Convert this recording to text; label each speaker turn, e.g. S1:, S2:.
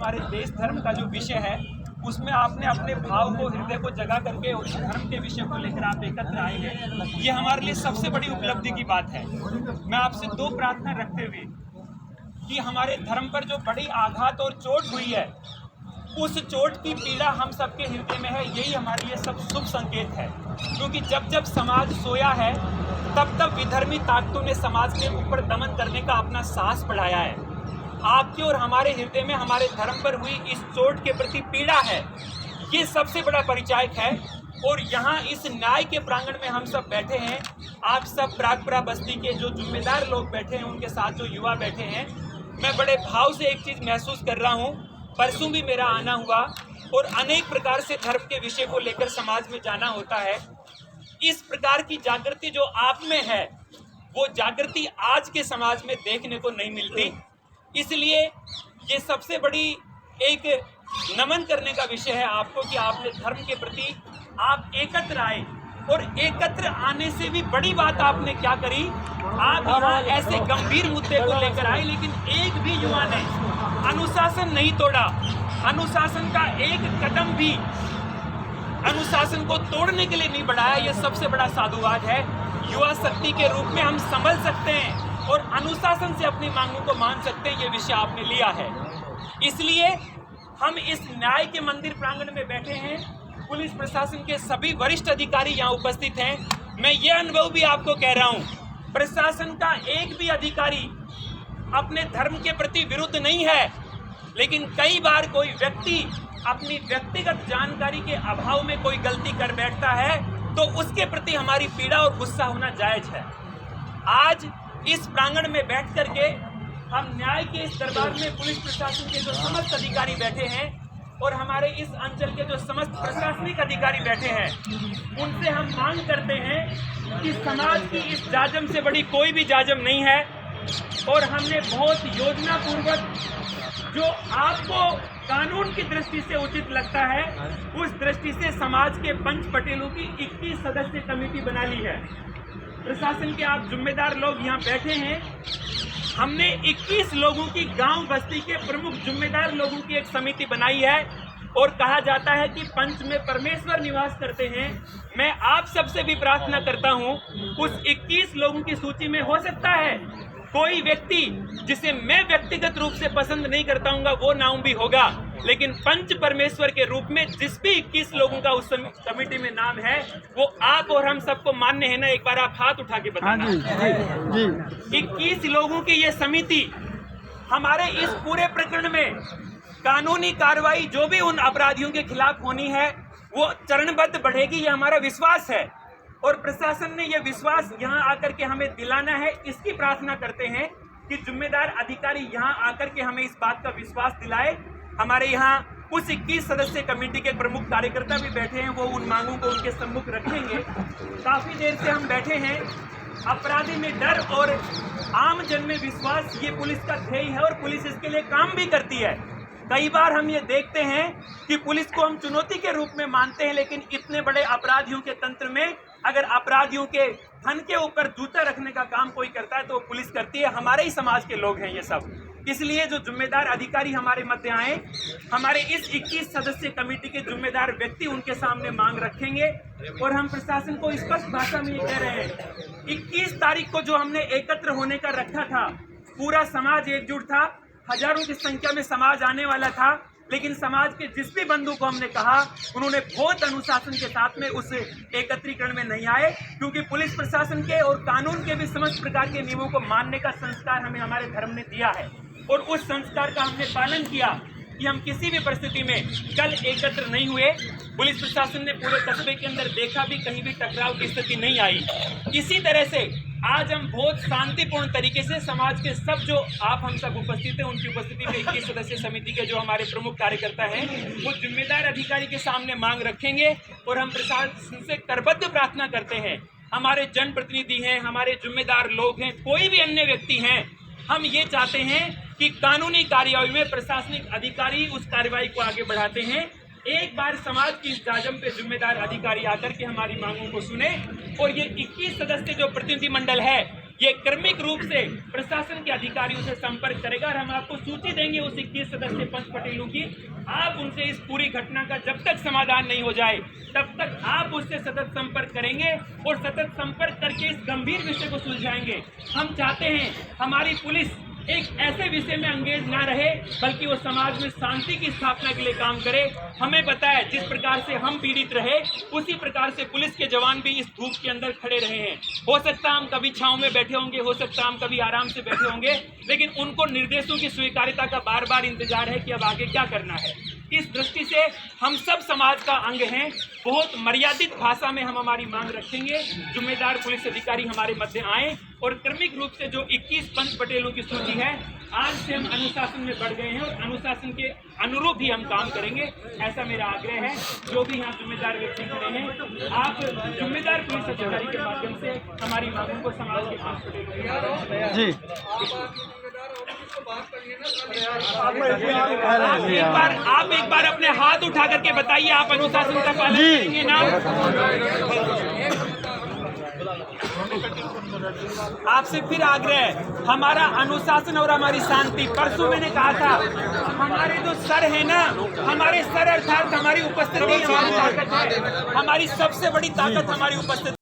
S1: हमारे देश धर्म का जो विषय है उसमें आपने अपने भाव को, हृदय को जगा करके उस धर्म के विषय को लेकर आप एकत्र आए हैं, ये हमारे लिए सबसे बड़ी उपलब्धि की बात है। मैं आपसे दो प्रार्थना रखते हुए कि हमारे धर्म पर जो बड़ी आघात और चोट हुई है, उस चोट की पीड़ा हम सबके हृदय में है, यही हमारे लिए सब शुभ संकेत है। क्योंकि जब जब समाज सोया है तब तब विधर्मी ताकतों ने समाज के ऊपर दमन करने का अपना साहस बढ़ाया है। आपके और हमारे हृदय में हमारे धर्म पर हुई इस चोट के प्रति पीड़ा है, ये सबसे बड़ा परिचायक है। और यहाँ इस न्याय के प्रांगण में हम सब बैठे हैं, आप सब प्रागपुरा बस्ती के जो जिम्मेदार लोग बैठे हैं, उनके साथ जो युवा बैठे हैं, मैं बड़े भाव से एक चीज़ महसूस कर रहा हूँ। परसों भी मेरा आना हुआ और अनेक प्रकार से धर्म के विषय को लेकर समाज में जाना होता है। इस प्रकार की जागृति जो आप में है, वो जागृति आज के समाज में देखने को नहीं मिलती। इसलिए ये सबसे बड़ी एक नमन करने का विषय है आपको कि आपने धर्म के प्रति आप एकत्र आए। और एकत्र आने से भी बड़ी बात आपने क्या करी, आप यहाँ ऐसे गंभीर मुद्दे को लेकर आए, लेकिन एक भी युवा ने अनुशासन नहीं तोड़ा। अनुशासन का एक कदम भी अनुशासन को तोड़ने के लिए नहीं बढ़ाया। यह सबसे बड़ा साधुवाद है। युवा शक्ति के रूप में हम संभल सकते हैं और अनुशासन से अपनी मांगों को मान सकते हैं, ये विषय आपने लिया है। इसलिए हम इस न्याय के मंदिर प्रांगण में बैठे हैं, पुलिस प्रशासन के सभी वरिष्ठ अधिकारी यहाँ उपस्थित हैं। मैं ये अनुभव भी आपको कह रहा हूँ, प्रशासन का एक भी अधिकारी अपने धर्म के प्रति विरुद्ध नहीं है, लेकिन कई बार कोई व्यक्ति अपनी व्यक्तिगत जानकारी के अभाव में कोई गलती कर बैठता है, तो उसके प्रति हमारी पीड़ा और गुस्सा होना जायज है। आज इस प्रांगण में बैठ करके हम न्याय के इस दरबार में पुलिस प्रशासन के जो समस्त अधिकारी बैठे हैं और हमारे इस अंचल के जो समस्त प्रशासनिक अधिकारी बैठे हैं, उनसे हम मांग करते हैं कि समाज की इस जाजम से बड़ी कोई भी जाजम नहीं है। और हमने बहुत योजना पूर्वक जो आपको कानून की दृष्टि से उचित लगता है, उस दृष्टि से समाज के पंच पटेलों की 21 सदस्य कमेटी बना ली है। प्रशासन के आप जिम्मेदार लोग यहाँ बैठे हैं। हमने 21 लोगों की गांव बस्ती के प्रमुख जिम्मेदार लोगों की एक समिति बनाई है और कहा जाता है कि पंच में परमेश्वर निवास करते हैं। मैं आप सबसे भी प्रार्थना करता हूं, उस 21 लोगों की सूची में हो सकता है कोई व्यक्ति जिसे मैं व्यक्तिगत रूप से पसंद नहीं करता हूँ वो नाम भी होगा, लेकिन पंच परमेश्वर के रूप में जिस भी 21 लोगों का उस कमेटी में नाम है, वो आप और हम सबको मान्य है ना? एक बार आप हाथ उठा के बताना। 21 लोगों की ये समिति हमारे इस पूरे प्रकरण में कानूनी कार्रवाई जो भी उन अपराधियों के खिलाफ होनी है वो चरणबद्ध बढ़ेगी, ये हमारा विश्वास है। और प्रशासन ने यह विश्वास यहाँ आकर के हमें दिलाना है। इसकी प्रार्थना करते हैं कि जिम्मेदार अधिकारी यहाँ आकर के हमें इस बात का विश्वास दिलाए। हमारे यहाँ उस 21 सदस्य कमेटी के प्रमुख कार्यकर्ता भी बैठे हैं, वो उन मांगों को उनके सम्मुख रखेंगे। काफी देर से हम बैठे हैं। अपराधी में डर और आम जन में विश्वास, ये पुलिस का ध्येय है और पुलिस इसके लिए काम भी करती है। कई बार हम ये देखते हैं कि पुलिस को हम चुनौती के रूप में मानते हैं, लेकिन इतने बड़े अपराधियों के तंत्र में अगर अपराधियों के धन के ऊपर जूता रखने का काम कोई करता है तो वो पुलिस करती है। हमारे ही समाज के लोग हैं ये सब। इसलिए जो जिम्मेदार अधिकारी हमारे मध्य आए, हमारे इस 21 सदस्य कमेटी के जिम्मेदार व्यक्ति उनके सामने मांग रखेंगे। और हम प्रशासन को स्पष्ट भाषा में ये कह रहे हैं, 21 तारीख को जो हमने एकत्र होने का रखा था, पूरा समाज एकजुट था, हजारों की संख्या में समाज आने वाला था, लेकिन समाज के जिस भी बंधु को हमने कहा, उन्होंने बहुत अनुशासन के साथ में उस एकत्रीकरण में नहीं आए, क्योंकि पुलिस प्रशासन के और कानून के भी समस्त प्रकार के नियमों को मानने का संस्कार हमें हमारे धर्म ने दिया है। और उस संस्कार का हमने पालन किया कि हम किसी भी परिस्थिति में कल एकत्र नहीं हुए। पुलिस प्रशासन ने पूरे कस्बे के अंदर देखा भी, कहीं भी टकराव की स्थिति नहीं आई। इसी तरह से आज हम बहुत शांतिपूर्ण तरीके से समाज के सब जो आप हम सब उपस्थित हैं, उनकी उपस्थिति में 21 सदस्य समिति के जो हमारे प्रमुख कार्यकर्ता हैं, वो जिम्मेदार अधिकारी के सामने मांग रखेंगे। और हम प्रशासन से करबद्ध प्रार्थना करते हैं, हमारे जनप्रतिनिधि हैं, हमारे जिम्मेदार लोग हैं, कोई भी अन्य व्यक्ति हैं, हम ये चाहते हैं कि कानूनी कार्यवाही में प्रशासनिक अधिकारी उस कार्यवाही को आगे बढ़ाते हैं। एक बार समाज की इस जाजम पे जिम्मेदार अधिकारी आकर के हमारी मांगों को सुने और ये 21 सदस्य जो प्रतिनिधि मंडल है, ये क्रमिक रूप से प्रशासन के अधिकारियों से संपर्क करेगा और हम आपको सूची देंगे उस 21 सदस्यीय पंच पटेलों की। आप उनसे इस पूरी घटना का जब तक समाधान नहीं हो जाए तब तक आप उससे सतत संपर्क करेंगे और सतत संपर्क करके इस गंभीर विषय को सुलझाएंगे। हम चाहते हैं हमारी पुलिस एक ऐसे विषय में अंगेज ना रहे, बल्कि वो समाज में शांति की स्थापना के लिए काम करे। हमें पता है जिस प्रकार से हम पीड़ित रहे उसी प्रकार से पुलिस के जवान भी इस धूप के अंदर खड़े रहे हैं। हो सकता है हम कभी छांव में बैठे होंगे, हो सकता है हम कभी आराम से बैठे होंगे, लेकिन उनको निर्देशों की स्वीकार्यता का बार बार इंतजार है कि अब आगे क्या करना है। इस दृष्टि से हम सब समाज का अंग हैं। बहुत मर्यादित भाषा में हम हमारी मांग रखेंगे। जिम्मेदार पुलिस अधिकारी हमारे मध्य आए और क्रमिक रूप से जो 21 पंच पटेलों की सूची है, आज से हम अनुशासन में बढ़ गए हैं और अनुशासन के अनुरूप ही हम काम करेंगे, ऐसा मेरा आग्रह है। जो भी यहाँ जिम्मेदार व्यक्ति खड़े हैं, आप जिम्मेदार पुलिस अधिकारी के माध्यम से हमारी मांगों को समाज के पंच पटेलों जी आप एक बार अपने हाथ उठा करके बताइए, आप अनुशासन का पालन करेंगे ना? आपसे फिर आग्रह, हमारा अनुशासन और हमारी शांति। परसों मैंने कहा था हमारे जो सर है ना, हमारे सर अर्थात हमारी उपस्थिति हमारी ताकत है। हमारी सबसे बड़ी ताकत हमारी उपस्थिति।